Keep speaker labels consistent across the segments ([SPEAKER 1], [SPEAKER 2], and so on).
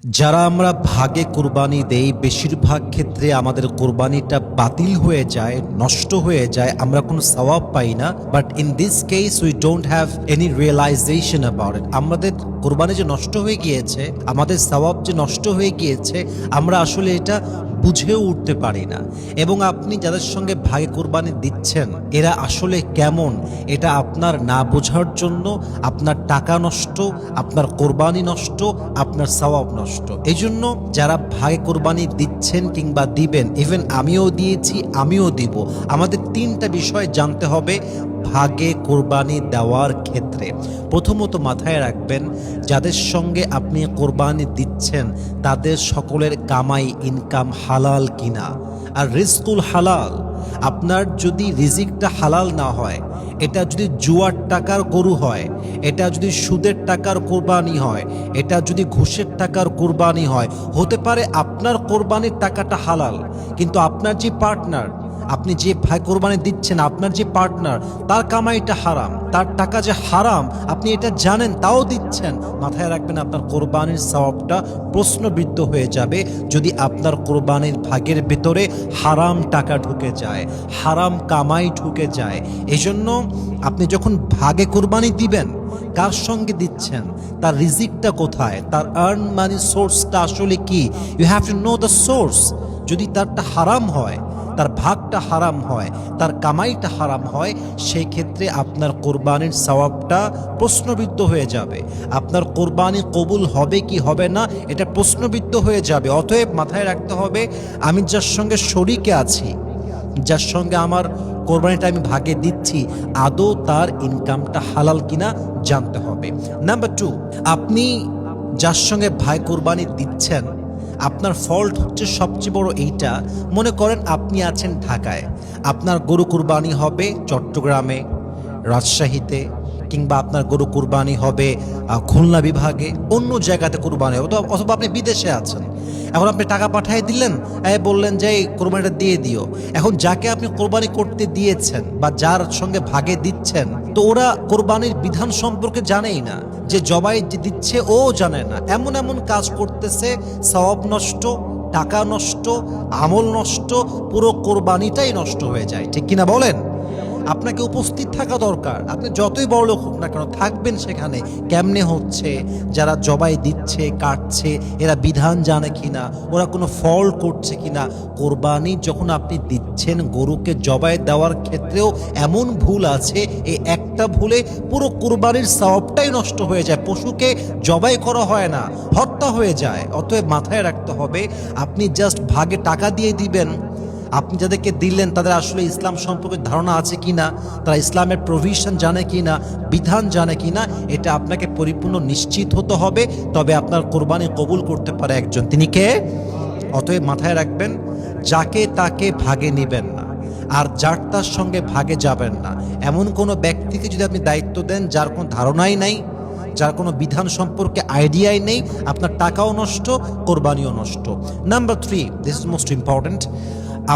[SPEAKER 1] যারা আমরা ভাগে কুরবানি দেই, বেশিরভাগ ক্ষেত্রে আমাদের কুরবানিটা বাতিল হয়ে যায়, নষ্ট হয়ে যায়, আমরা কোনো সওয়াব পাই না। But in this case we don't have any realization about it. আমাদের কুরবানি যে নষ্ট হয়ে গিয়েছে, আমাদের সওয়াব যে নষ্ট হয়ে গিয়েছে, আমরা আসলে এটা বুঝেও উঠতে পারি না। এবং আপনি যাদের সঙ্গে ভাগে কুরবানি দিচ্ছেন এরা আসলে কেমন, এটা আপনার না বোঝার জন্য আপনার টাকা নষ্ট, আপনার কোরবানি নষ্ট, আপনার সওয়াব নষ্ট। এই জন্য যারা ভাগে কোরবানি দিচ্ছেন কিংবা দিবেন, ইভেন আমিও দিয়েছি, আমিও দিব, আমাদের তিনটা বিষয় জানতে হবে ভাগে কোরবানি দেওয়ার ক্ষেত্রে। প্রথমত মাথায় রাখবেন, যাদের সঙ্গে আপনি কোরবানি দিচ্ছেন তাদের সকলের কামাই ইনকাম হালাল কিনা। আর রিজকুল হালাল, আপনার যদি রিজিকটা হালাল না হয়, এটা যদি জুয়ার টাকার গরু হয়, এটা যদি সুদের টাকার কোরবানি হয়, এটা যদি ঘুষের টাকার কোরবানি হয়, হতে পারে আপনার কোরবানির টাকাটা হালাল, কিন্তু আপনার যে পার্টনার, আপনি যে ভাই কোরবানি দিচ্ছেন, আপনার যে পার্টনার, তার কামাইটা হারাম, তার টাকা যে হারাম আপনি এটা জানেন, তাও দিচ্ছেন। মাথায় রাখবেন, আপনার কোরবানির সওয়াবটা প্রশ্নবিদ্ধ হয়ে যাবে যদি আপনার কোরবানির ভাগের ভেতরে হারাম টাকা ঢুকে যায়, হারাম কামাই ঢুকে যায়। এজন্য আপনি যখন ভাগে কোরবানি দিবেন, কার সঙ্গে দিচ্ছেন, তার রিজিকটা কোথায়, তার আর্ন মানি সোর্সটা আসলে কি, you have to know the source. যদি তারটা হারাম হয়, তার ভাগটা হারাম হয়, তার কামাইটা হারাম হয়, সেই ক্ষেত্রে আপনার কোরবানির সওয়াবটা প্রশ্নবিদ্ধ হয়ে যাবে। আপনার কোরবানি কবুল হবে কি হবে না এটা প্রশ্নবিদ্ধ হয়ে যাবে। অতএব মাথায় রাখতে হবে, আমি যার সঙ্গে শরিকে আছি, যার সঙ্গে আমার কোরবানিটা আমি ভাগে দিচ্ছি, আদৌ তার ইনকামটা হালাল কিনা জানতে হবে। নাম্বার 2, আপনি যার সঙ্গে ভাই কোরবানি দিচ্ছেন, আপনার ফল্ট হচ্ছে সবচেয়ে বড় এইটা, মনে করেন আপনি আছেন ঢাকায়, আপনার গরু কুরবানি হবে চট্টগ্রামে, রাজশাহীতে, কিংবা আপনার গরু কুরবানি হবে খুলনা বিভাগে, অন্য জায়গাতে কুরবানি হবে, অথবা আপনি বিদেশে আছেন। এখন আপনি টাকা পাঠিয়ে দিলেন, বললেন যে এই কোরবানিটা দিয়ে দিও। এখন যাকে আপনি কোরবানি করতে দিয়েছেন বা যার সঙ্গে ভাগে দিচ্ছেন, তো ওরা কোরবানির বিধান সম্পর্কে জানেই না, যে জবাই যে দিচ্ছে ও জানে না। এমন এমন কাজ করতেছে, সওয়াব নষ্ট, টাকা নষ্ট, আমল নষ্ট, পুরো কোরবানিটাই নষ্ট হয়ে যায়। ঠিক কিনা বলেন? আপনাকে উপস্থিত থাকা দরকার। আপনি যতই বড় লোক হোক না কেন, থাকবেন সেখানে। কেমনে হচ্ছে, যারা জবাই দিচ্ছে, কাটছে, এরা বিধান জানে কিনা, ওরা কোনো ফল করছে কিনা। কোরবানি যখন আপনি দিচ্ছেন, গরুকে জবাই দেওয়ার ক্ষেত্রেও এমন ভুল আছে, এই একটা ভুলে পুরো কোরবানির সওয়াবটাই নষ্ট হয়ে যায়। পশুকে জবাই করা হয় না, হত্যা হয়ে যায়। অতএব মাথায় রাখতে হবে, আপনি জাস্ট ভাগে টাকা দিয়ে দিবেন, আপনি যাদেরকে দিলেন তাদের আসলে ইসলাম সম্পর্কে ধারণা আছে কিনা, তারা ইসলামের প্রভিশন জানে কিনা, বিধান জানে কিনা, এটা আপনাকে পরিপূর্ণ নিশ্চিত হতে হবে। তবে আপনার কোরবানি কবুল করতে পারে একজন, তিনি কে? অতএব মাথায় রাখবেন, যাকে তাকে ভাগে নেবেন না, আর যার তার সঙ্গে ভাগে যাবেন না। এমন কোনো ব্যক্তিকে যদি আপনি দায়িত্ব দেন যার কোনো ধারণাই নাই, যার কোনো বিধান সম্পর্কে আইডিয়াই নেই, আপনার টাকাও নষ্ট, কোরবানিও নষ্ট। Number 3, this is most important,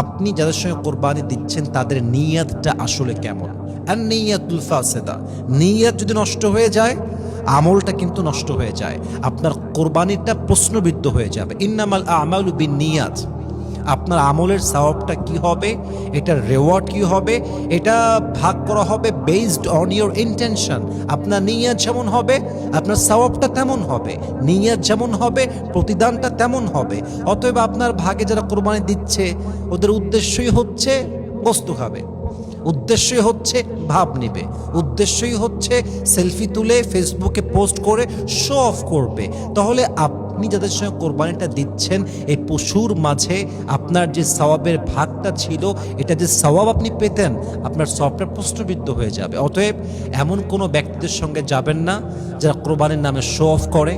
[SPEAKER 1] আপনি যাদের সঙ্গে কোরবানি দিচ্ছেন তাদের নিয়তটা আসলে কেমন। আর নিয়তুল ফাসিদা, নিয়ত যদি নষ্ট হয়ে যায়, আমলটা কিন্তু নষ্ট হয়ে যায়, আপনার কোরবানিটা প্রশ্নবিদ্ধ হয়ে যাবে। ইন্নামাল আমালু বিন্নিয়াত, আপনার আমলের সওয়াবটা কি হবে, এটার রেওয়ার্ড কি হবে, এটা ভাগ করা হবে বেসড অন ইওর ইন্টেনশন। আপনার নিয়ত যেমন হবে, আপনার সওয়াবটা তেমন হবে। নিয়ত যেমন হবে, প্রতিদানটা তেমন হবে। অতএব আপনার ভাগে যারা কোরবানি দিচ্ছে, ওদের উদ্দেশ্যই হচ্ছে বস্তু খাবে, উদ্দেশ্যই হচ্ছে ভাব নেবে, উদ্দেশ্যই হচ্ছে সেলফি তুলে ফেসবুকে পোস্ট করে শো অফ করবে। তাহলে আপনি যাদের সঙ্গে কোরবানিটা দিচ্ছেন, এই পশুর মাঝে আপনার যে সওয়াবের ভাগটা ছিল, এটা যে সওয়াব আপনি পেতেন, আপনার সওয়াবটা প্রশ্নবিদ্ধ হয়ে যাবে। অতএব এমন কোনো ব্যক্তিদের সঙ্গে যাবেন না যারা কোরবানির নামে শো অফ করে,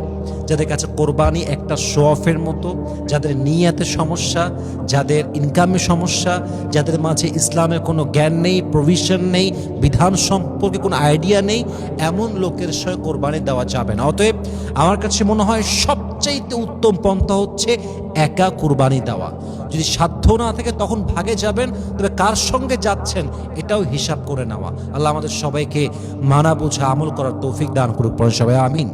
[SPEAKER 1] যাদের কাছে কোরবানি একটা শো অফের মতো, যাদের নিয়াতে সমস্যা, যাদের ইনকামে সমস্যা, যাদের মাঝে ইসলামের কোনো জ্ঞান নেই, প্রভিশন নেই, বিধান সম্পর্কে কোনো আইডিয়া নেই, এমন লোকের সঙ্গে কোরবানি দেওয়া যাবে না। অতএব আমার কাছে মনে হয় সবচাইতে উত্তম পন্থা হচ্ছে একা কোরবানি দেওয়া। যদি সাধ্য না থাকে তখন ভাগে যাবেন, তবে কার সঙ্গে যাচ্ছেন এটাও হিসাব করে নেওয়া। আল্লাহ আমাদের সবাইকে মানা বোঝা আমল করার তৌফিক দান করুক, পরে সবাই আমিন।